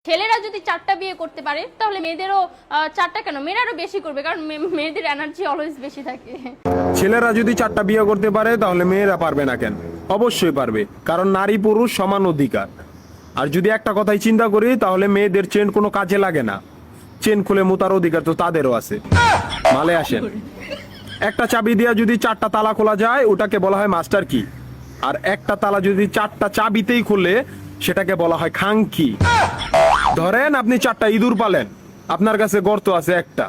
ছেলেরা যদি 4টা বিয়ে করতে পারে তাহলে মেয়েদেরও 4টা কেন, মেয়েরাও বেশি করবে, কারণ মেয়েদের এনার্জি অলওয়েজ বেশি থাকে। ছেলেরা যদি 4টা বিয়ে করতে পারে তাহলে মেয়েরা পারবে না কেন? অবশ্যই পারবে, কারণ নারী পুরুষ সমান অধিকার। আর যদি একটা কথাই চিন্তা করি তাহলে মেয়েদের চেন কোনো কাজে লাগে না, চেন খুলে মুতার অধিকার তো তাদেরও আছে। মালে আসেন, একটা চাবি দিয়া যদি 4টা তালা খোলা যায় ওটাকে বলা হয় মাস্টার কি, আর একটা তালা যদি 4টা চাবিতেই খুলে সেটাকে বলা হয় খাঙ্কি। ধরেন আপনি 4টা ইঁদুর পালেন, আপনার কাছে গর্ত আছে একটা,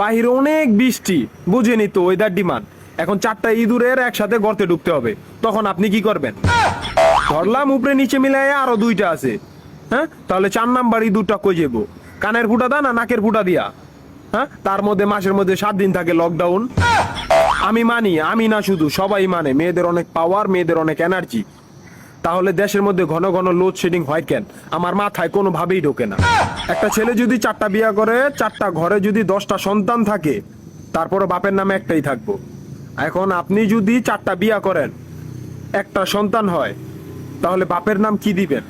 বাহিরে অনেক বৃষ্টি, বুঝেনি তো ওয়েদার ডিমান্ড, এখন 4টা ইঁদুরের একসাথে গর্তে ঢুকতে হবে, তখন আপনি কি করবেন? ধরলাম উপরে নিচে মিলাই আরো 2টা আছে, হ্যাঁ, তাহলে 4 নাম্বার ইঁদুরটা কই যাবো? কানের ফুটা দা না নাকের ফুটা দিয়া? হ্যাঁ, তার মধ্যে মাসের মধ্যে 7 দিন থাকে লকডাউন। আমি মানি, আমি না শুধু সবাই মানে মেয়েদের অনেক পাওয়ার, মেয়েদের অনেক এনার্জি। তাহলে দেশের মধ্যে ঘন ঘন লোডশেডিং হয় কেন? আমার মাথায় কোনোভাবেই ঢোকে না। একটা ছেলে যদি 4টা বিয়ে করে, 4টা ঘরে যদি 10টা সন্তান থাকে, তারপরও বাপের নামে একটাই থাকবো। এখন আপনি যদি 4টা বিয়ে করেন, একটা সন্তান হয়, তাহলে বাপের নাম কি দিবেন?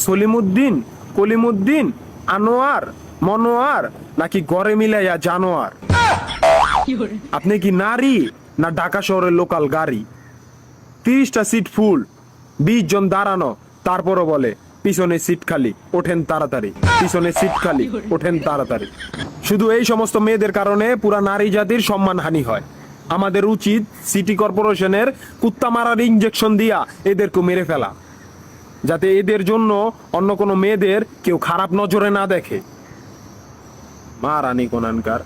সলিমুদ্দিন, কলিমুদ্দিন, আনোয়ার, মনোয়ার, নাকি গড়ে মিলাইয়া জানোয়ার? আপনি কি নারী না ঢাকা শহরের লোকাল গাড়ি? 30টা সিট ফুল, 20 জন দাঁড়ানো, তারপরও বলে পিছনে সিট খালি, ওঠেন তাড়াতাড়ি, পিছনে সিট খালি, ওঠেন তাড়াতাড়ি। শুধু এই সমস্ত মেয়েদের কারণে পুরা নারী জাতির সম্মানহানি হয়। আমাদের উচিত সিটি কর্পোরেশনের কুত্তা মারার ইনজেকশন দিয়া এদেরকে মেরে ফেলা, যাতে এদের জন্য অন্য কোনো মেয়েদের কেউ খারাপ নজরে না দেখে। মা রানী কোনানকার।